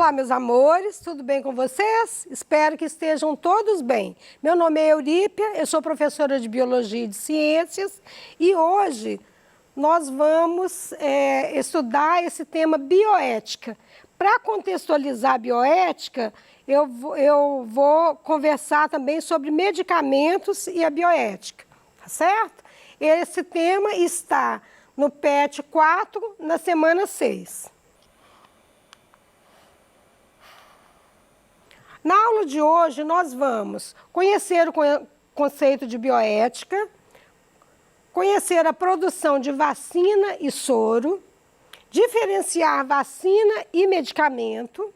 Olá, meus amores, tudo bem com vocês? Espero que estejam todos bem. Meu nome é Eurípia, eu sou professora de Biologia e de Ciências e hoje nós vamos estudar esse tema bioética. Para contextualizar a bioética, eu vou conversar também sobre medicamentos e a bioética, tá certo? Esse tema está no PET 4, na semana 6. Na aula de hoje, nós vamos conhecer o conceito de bioética, conhecer a produção de vacina e soro, diferenciar vacina e medicamento,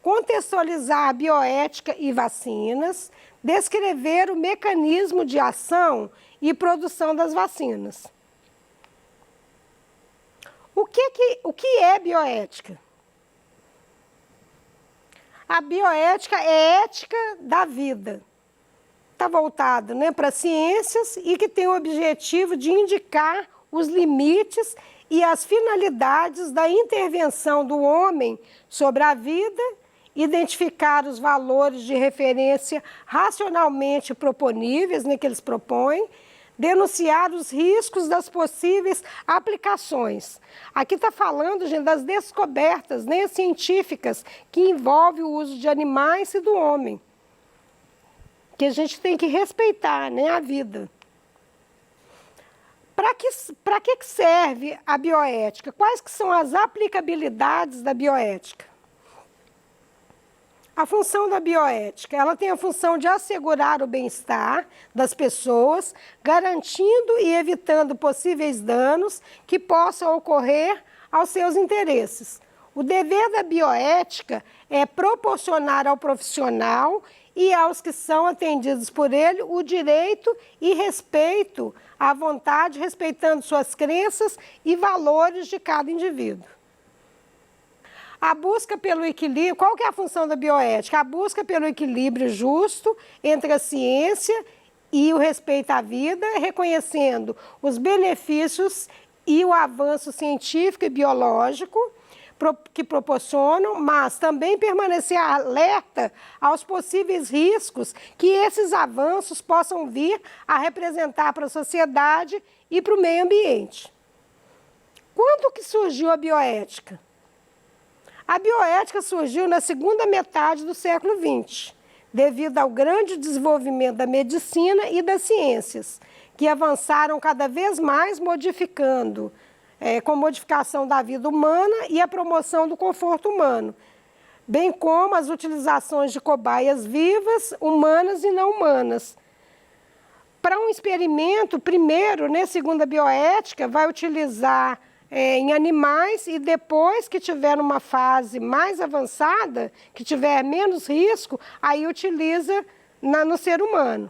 contextualizar a bioética e vacinas, descrever o mecanismo de ação e produção das vacinas. O que é bioética? A bioética é ética da vida. Está voltado, para ciências e que tem o objetivo de indicar os limites e as finalidades da intervenção do homem sobre a vida, identificar os valores de referência racionalmente proponíveis, que eles propõem, denunciar os riscos das possíveis aplicações. Aqui está falando, gente, das descobertas científicas que envolvem o uso de animais e do homem, que a gente tem que respeitar, a vida. Para que serve a bioética? Quais que são as aplicabilidades da bioética? A função da bioética, ela tem a função de assegurar o bem-estar das pessoas, garantindo e evitando possíveis danos que possam ocorrer aos seus interesses. O dever da bioética é proporcionar ao profissional e aos que são atendidos por ele o direito e respeito à vontade, respeitando suas crenças e valores de cada indivíduo. A busca pelo equilíbrio, qual que é a função da bioética? A busca pelo equilíbrio justo entre a ciência e o respeito à vida, reconhecendo os benefícios e o avanço científico e biológico que proporcionam, mas também permanecer alerta aos possíveis riscos que esses avanços possam vir a representar para a sociedade e para o meio ambiente. Quando que surgiu a bioética? A bioética surgiu na segunda metade do século XX, devido ao grande desenvolvimento da medicina e das ciências, que avançaram cada vez mais com modificação da vida humana e a promoção do conforto humano, bem como as utilizações de cobaias vivas, humanas e não humanas. Para um experimento, primeiro, segundo a bioética, vai utilizar em animais e depois que tiver uma fase mais avançada, que tiver menos risco, aí utiliza no ser humano.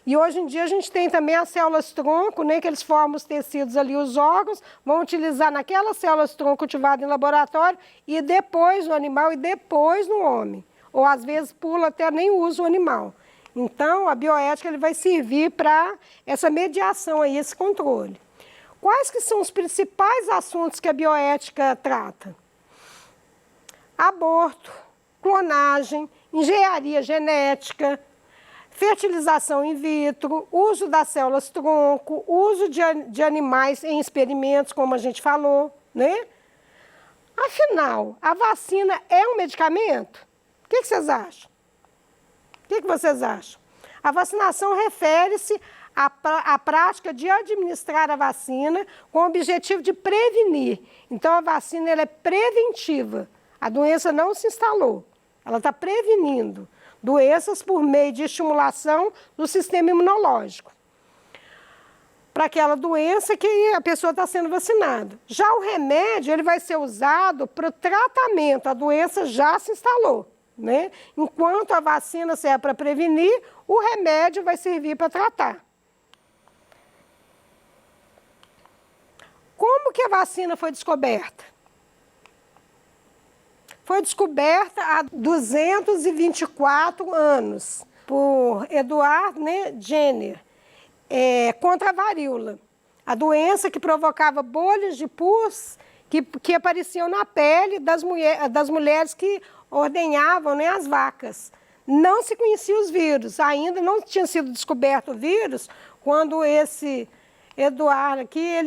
E hoje em dia a gente tem também as células-tronco, que eles formam os tecidos ali, os órgãos, vão utilizar naquelas células-tronco cultivadas em laboratório e depois no animal e depois no homem. Ou às vezes pula até nem usa o animal. Então a bioética ele vai servir para essa mediação aí, esse controle. Quais que são os principais assuntos que a bioética trata? Aborto, clonagem, engenharia genética, fertilização in vitro, uso das células-tronco, uso de animais em experimentos, como a gente falou, Afinal, a vacina é um medicamento? O que vocês acham? O que vocês acham? A vacinação refere-se a prática de administrar a vacina com o objetivo de prevenir. Então, a vacina ela é preventiva. A doença não se instalou. Ela está prevenindo doenças por meio de estimulação do sistema imunológico. Para aquela doença que a pessoa está sendo vacinada. Já o remédio ele vai ser usado para o tratamento. A doença já se instalou. Enquanto a vacina serve para prevenir, o remédio vai servir para tratar. Como que a vacina foi descoberta? Foi descoberta há 224 anos por Edward Jenner contra a varíola. A doença que provocava bolhas de pus que apareciam na pele das mulheres que ordenhavam, né, as vacas. Não se conhecia os vírus, ainda não tinha sido descoberto o vírus, quando esse Eduardo aqui,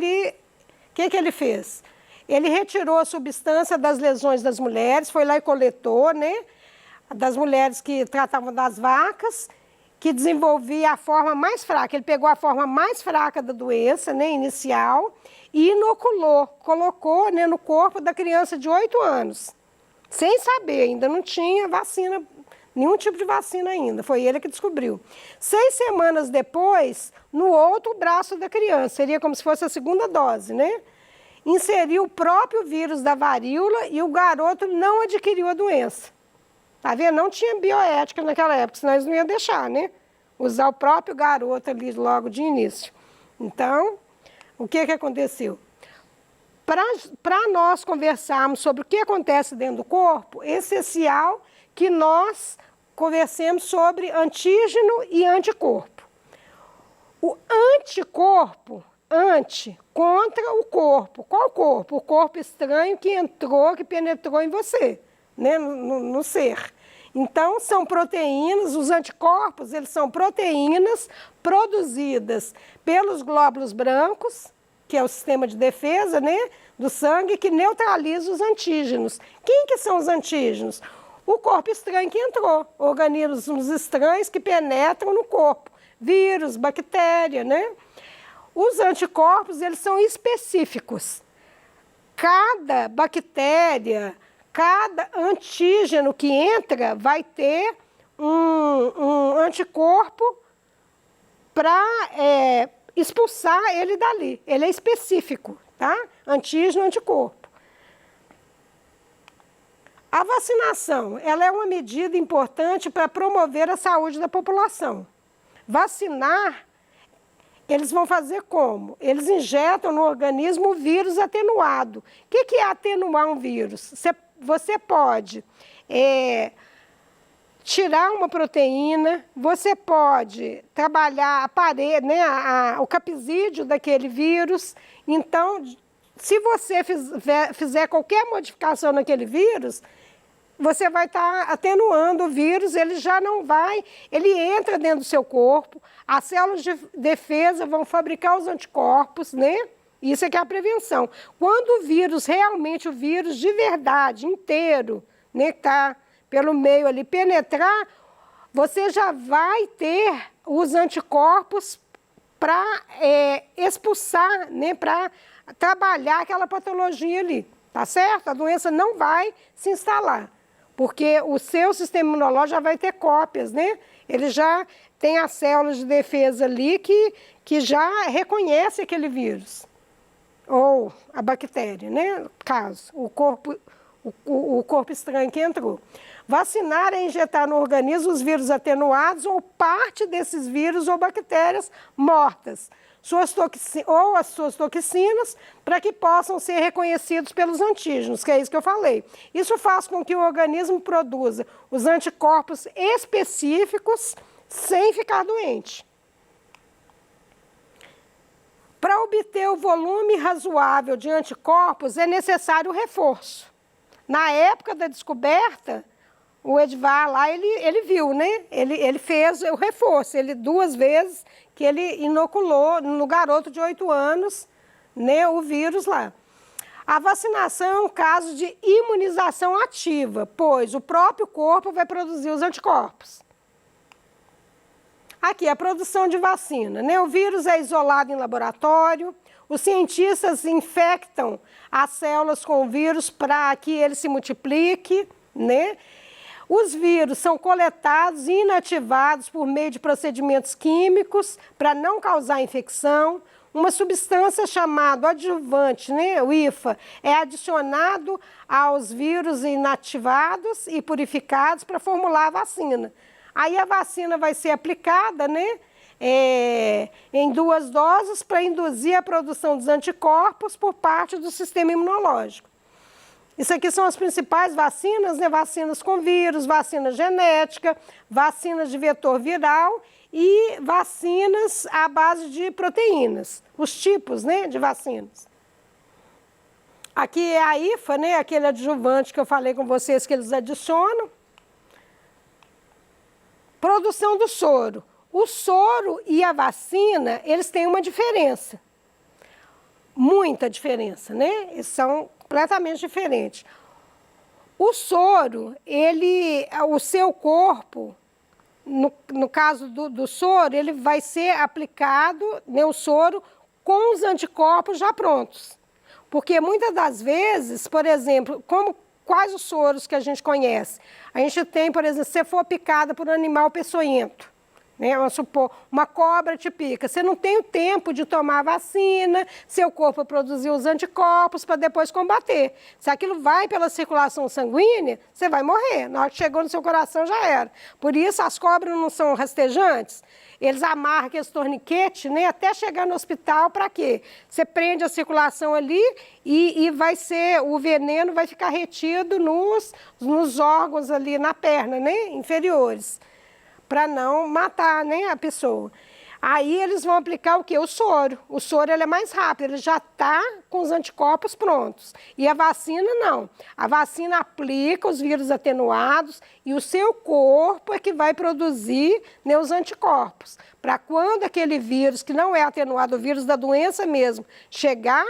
o que ele fez? Ele retirou a substância das lesões das mulheres, foi lá e coletou, né, das mulheres que tratavam das vacas, que desenvolvia a forma mais fraca. Ele pegou a forma mais fraca da doença, né, inicial, e inoculou, colocou, né, no corpo da criança de 8 anos, sem saber, ainda não tinha vacina, nenhum tipo de vacina ainda, foi ele que descobriu. 6 semanas depois, no outro braço da criança, seria como se fosse a segunda dose, né? Inseriu o próprio vírus da varíola e o garoto não adquiriu a doença. Tá vendo? Não tinha bioética naquela época, senão eles não iam deixar, né? Usar o próprio garoto ali logo de início. Então, o que aconteceu? Para nós conversarmos sobre o que acontece dentro do corpo, é essencial que nós conversemos sobre antígeno e anticorpo. O anticorpo, contra o corpo. Qual corpo? O corpo estranho que entrou, que penetrou em você, né, no ser. Então, são proteínas, os anticorpos, eles são proteínas produzidas pelos glóbulos brancos, que é o sistema de defesa, né, do sangue, que neutraliza os antígenos. Quem que são os antígenos? O corpo estranho que entrou, organismos estranhos que penetram no corpo, vírus, bactéria, né? Os anticorpos, eles são específicos. Cada bactéria, cada antígeno que entra vai ter um anticorpo para expulsar ele dali. Ele é específico, tá? Antígeno, anticorpo. A vacinação, ela é uma medida importante para promover a saúde da população. Vacinar, eles vão fazer como? Eles injetam no organismo o vírus atenuado. O que é atenuar um vírus? Você pode tirar uma proteína, você pode trabalhar a parede, né, o capsídeo daquele vírus. Então, se você fizer qualquer modificação naquele vírus, você vai estar atenuando o vírus, ele já não vai, ele entra dentro do seu corpo, as células de defesa vão fabricar os anticorpos, né? Isso é que é a prevenção. Quando o vírus, realmente o vírus de verdade, inteiro, né, que está pelo meio ali, penetrar, você já vai ter os anticorpos para expulsar, né, para trabalhar aquela patologia ali, tá certo? A doença não vai se instalar, porque o seu sistema imunológico já vai ter cópias, né? Ele já tem as células de defesa ali que já reconhece aquele vírus, ou a bactéria, né? Caso, o corpo estranho que entrou. Vacinar é injetar no organismo os vírus atenuados ou parte desses vírus ou bactérias mortas, ou as suas toxinas, para que possam ser reconhecidos pelos antígenos, que é isso que eu falei. Isso faz com que o organismo produza os anticorpos específicos sem ficar doente. Para obter o volume razoável de anticorpos, é necessário o reforço. Na época da descoberta, o Edvar lá, ele viu, né? Ele fez o reforço, 2 vezes que ele inoculou no garoto de 8 anos, né, o vírus lá. A vacinação é um caso de imunização ativa, pois o próprio corpo vai produzir os anticorpos. Aqui, a produção de vacina, né? O vírus é isolado em laboratório, os cientistas infectam as células com o vírus para que ele se multiplique, né? Os vírus são coletados e inativados por meio de procedimentos químicos para não causar infecção. Uma substância chamada adjuvante, né, o IFA, é adicionado aos vírus inativados e purificados para formular a vacina. Aí a vacina vai ser aplicada, né, em 2 doses para induzir a produção dos anticorpos por parte do sistema imunológico. Isso aqui são as principais vacinas, né? Vacinas com vírus, vacina genética, vacinas de vetor viral e vacinas à base de proteínas, os tipos, né, de vacinas. Aqui é a IFA, né? Aquele adjuvante que eu falei com vocês que eles adicionam. Produção do soro. O soro e a vacina, eles têm uma diferença. Muita diferença, né? Eles são completamente diferentes. O soro, o seu corpo, no caso do soro, ele vai ser aplicado, né, o soro, com os anticorpos já prontos. Porque muitas das vezes, por exemplo, quais os soros que a gente conhece? A gente tem, por exemplo, se você for picada por um animal peçonhento, né? Vamos supor, uma cobra te pica. Você não tem o tempo de tomar a vacina, seu corpo produzir os anticorpos para depois combater. Se aquilo vai pela circulação sanguínea, você vai morrer. Na hora que chegou no seu coração, já era. Por isso, as cobras não são rastejantes. Eles amarram esse torniquete, né, até chegar no hospital, para quê? Você prende a circulação ali e o veneno vai ficar retido nos órgãos ali na perna, né, inferiores, para não matar, né, a pessoa. Aí eles vão aplicar o quê? O soro. O soro ele é mais rápido, ele já está com os anticorpos prontos. E a vacina não. A vacina aplica os vírus atenuados e o seu corpo é que vai produzir, né, os anticorpos. Para quando aquele vírus, que não é atenuado, o vírus da doença mesmo, chegar,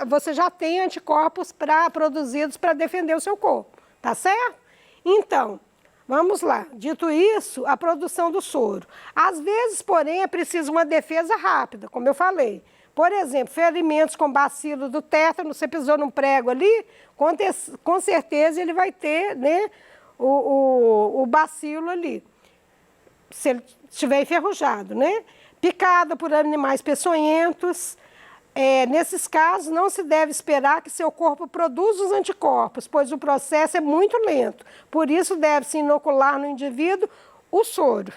você já tem anticorpos produzidos para defender o seu corpo. Tá certo? Então, vamos lá. Dito isso, a produção do soro. Às vezes, porém, é preciso uma defesa rápida, como eu falei. Por exemplo, ferimentos com bacilo do tétano, você pisou num prego ali, com certeza ele vai ter, né, o bacilo ali, se ele estiver enferrujado, né? Picada por animais peçonhentos. Nesses casos, não se deve esperar que seu corpo produza os anticorpos, pois o processo é muito lento. Por isso, deve-se inocular no indivíduo o soro.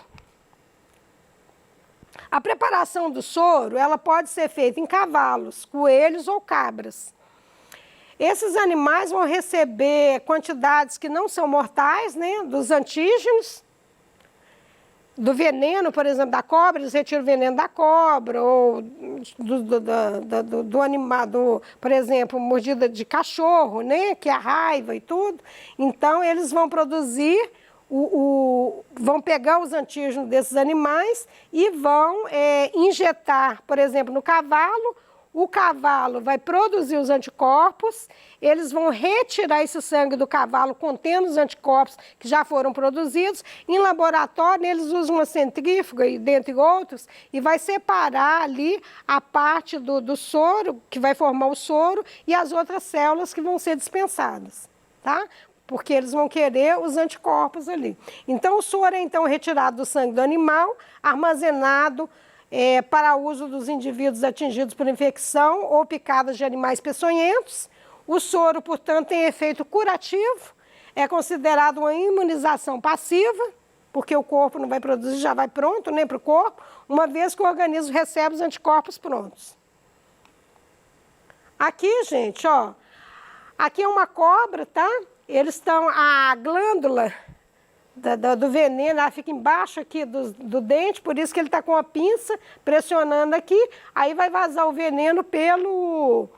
A preparação do soro, ela pode ser feita em cavalos, coelhos ou cabras. Esses animais vão receber quantidades que não são mortais, né, dos antígenos, do veneno, por exemplo, da cobra, eles retiram o veneno da cobra, ou do animal, por exemplo, mordida de cachorro, né, que é a raiva e tudo. Então, eles vão produzir, vão pegar os antígenos desses animais e vão injetar, por exemplo, no cavalo. O cavalo vai produzir os anticorpos, eles vão retirar esse sangue do cavalo contendo os anticorpos que já foram produzidos. Em laboratório, eles usam uma centrífuga, dentre outros, e vai separar ali a parte do soro, que vai formar o soro, e as outras células que vão ser dispensadas, tá? Porque eles vão querer os anticorpos ali. Então, o soro é então retirado do sangue do animal, armazenado, para uso dos indivíduos atingidos por infecção ou picadas de animais peçonhentos. O soro, portanto, tem efeito curativo, é considerado uma imunização passiva, porque o corpo não vai produzir, já vai pronto, né, para o corpo, uma vez que o organismo recebe os anticorpos prontos. Aqui, gente, ó, aqui é uma cobra, tá? A glândula do veneno, ela fica embaixo aqui do dente, por isso que ele está com a pinça pressionando aqui, aí vai vazar o veneno pelo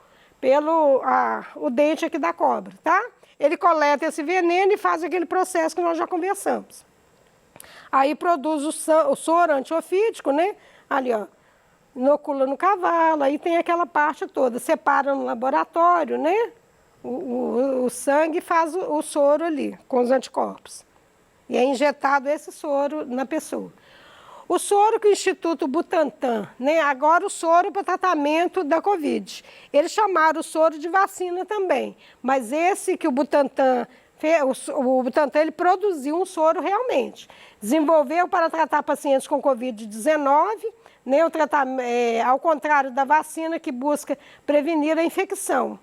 o dente aqui da cobra, tá? Ele coleta esse veneno e faz aquele processo que nós já conversamos. Aí produz o soro antiofídico, né? Ali, ó, inocula no cavalo, aí tem aquela parte toda, separa no laboratório, né? O sangue faz o soro ali, com os anticorpos. E é injetado esse soro na pessoa. O soro que o Instituto Butantan, né, agora o soro para tratamento da Covid. Eles chamaram o soro de vacina também, mas esse que o Butantan fez, o Butantan ele produziu um soro realmente. Desenvolveu para tratar pacientes com Covid-19, né, ao contrário da vacina que busca prevenir a infecção.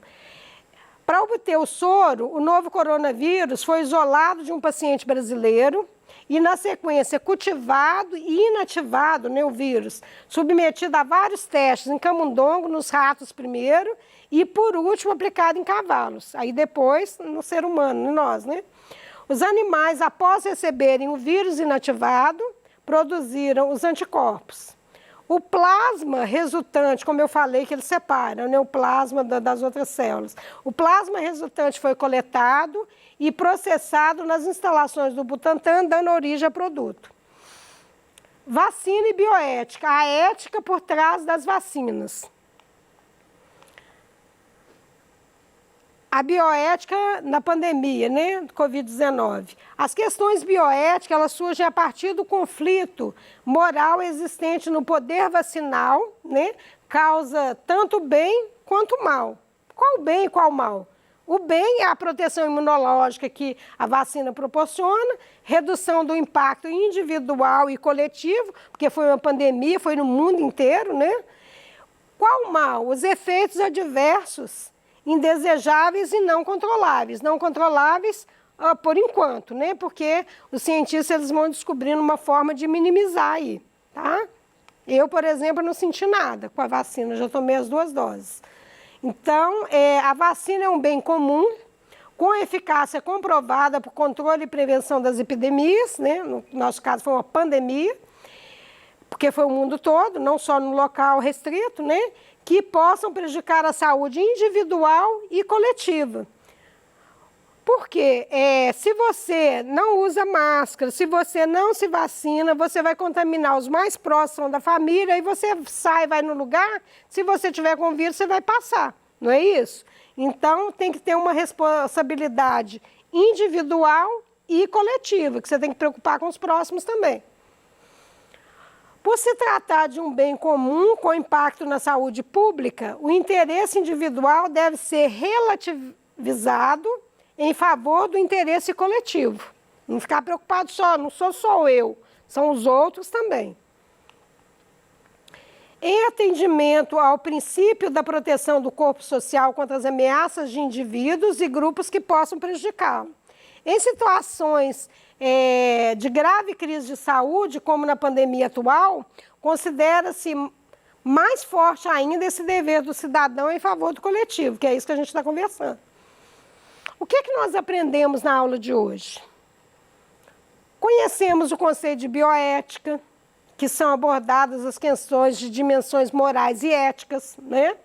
Para obter o soro, o novo coronavírus foi isolado de um paciente brasileiro e, na sequência, cultivado e inativado, né, o vírus, submetido a vários testes em camundongo, nos ratos primeiro, e, por último, aplicado em cavalos. Aí, depois, no ser humano, em nós, né? Os animais, após receberem o vírus inativado, produziram os anticorpos. O plasma resultante, como eu falei, que ele separa, né, o plasma das outras células. O plasma resultante foi coletado e processado nas instalações do Butantan, dando origem ao produto. Vacina e bioética, a ética por trás das vacinas. A bioética na pandemia, né, do Covid-19. As questões bioéticas, elas surgem a partir do conflito moral existente no poder vacinal, né, causa tanto bem quanto mal. Qual o bem e qual o mal? O bem é a proteção imunológica que a vacina proporciona, redução do impacto individual e coletivo, porque foi uma pandemia, foi no mundo inteiro, né? Qual o mal? Os efeitos adversos, indesejáveis e não controláveis. Não controláveis por enquanto, né? Porque os cientistas eles vão descobrindo uma forma de minimizar aí, tá? Eu, por exemplo, não senti nada com a vacina, já tomei as 2 doses. Então, a vacina é um bem comum, com eficácia comprovada por controle e prevenção das epidemias, né? No nosso caso foi uma pandemia, porque foi o mundo todo, não só no local restrito, né? Que possam prejudicar a saúde individual e coletiva. Porque se você não usa máscara, se você não se vacina, você vai contaminar os mais próximos da família, e você sai, vai no lugar, se você tiver com vírus, você vai passar, não é isso? Então, tem que ter uma responsabilidade individual e coletiva, que você tem que preocupar com os próximos também. Por se tratar de um bem comum com impacto na saúde pública, o interesse individual deve ser relativizado em favor do interesse coletivo. Não ficar preocupado só, não sou só eu, são os outros também. Em atendimento ao princípio da proteção do corpo social contra as ameaças de indivíduos e grupos que possam prejudicá-lo. Em situações de grave crise de saúde, como na pandemia atual, considera-se mais forte ainda esse dever do cidadão em favor do coletivo, que é isso que a gente está conversando. O que nós aprendemos na aula de hoje? Conhecemos o conceito de bioética, que são abordadas as questões de dimensões morais e éticas, né?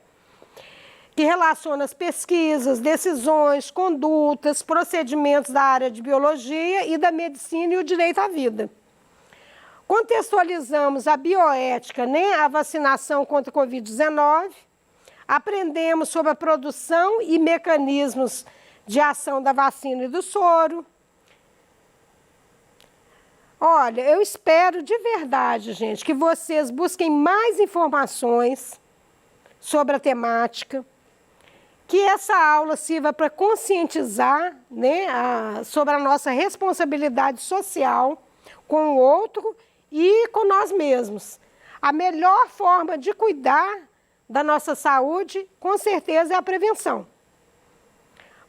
Que relaciona as pesquisas, decisões, condutas, procedimentos da área de biologia e da medicina e o direito à vida. Contextualizamos a bioética, né? A vacinação contra o Covid-19, aprendemos sobre a produção e mecanismos de ação da vacina e do soro. Olha, eu espero de verdade, gente, que vocês busquem mais informações sobre a temática, que essa aula sirva para conscientizar, né, sobre a nossa responsabilidade social com o outro e com nós mesmos. A melhor forma de cuidar da nossa saúde, com certeza, é a prevenção.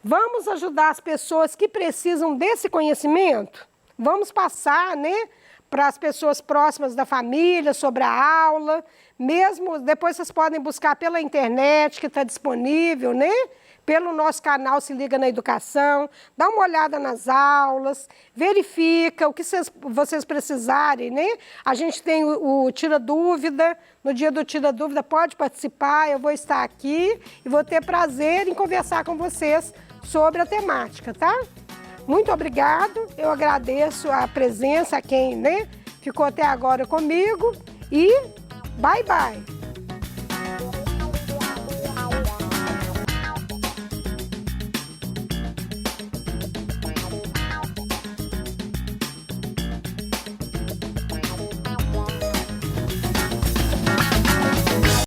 Vamos ajudar as pessoas que precisam desse conhecimento? Vamos passar, né, para as pessoas próximas da família sobre a aula. Mesmo depois vocês podem buscar pela internet, que está disponível, né? Pelo nosso canal Se Liga na Educação. Dá uma olhada nas aulas, verifica o que vocês precisarem, né? A gente tem o Tira Dúvida. No dia do Tira Dúvida pode participar, eu vou estar aqui e vou ter prazer em conversar com vocês sobre a temática, tá? Muito obrigado, eu agradeço a presença, a quem, né, ficou até agora comigo, e bye, bye!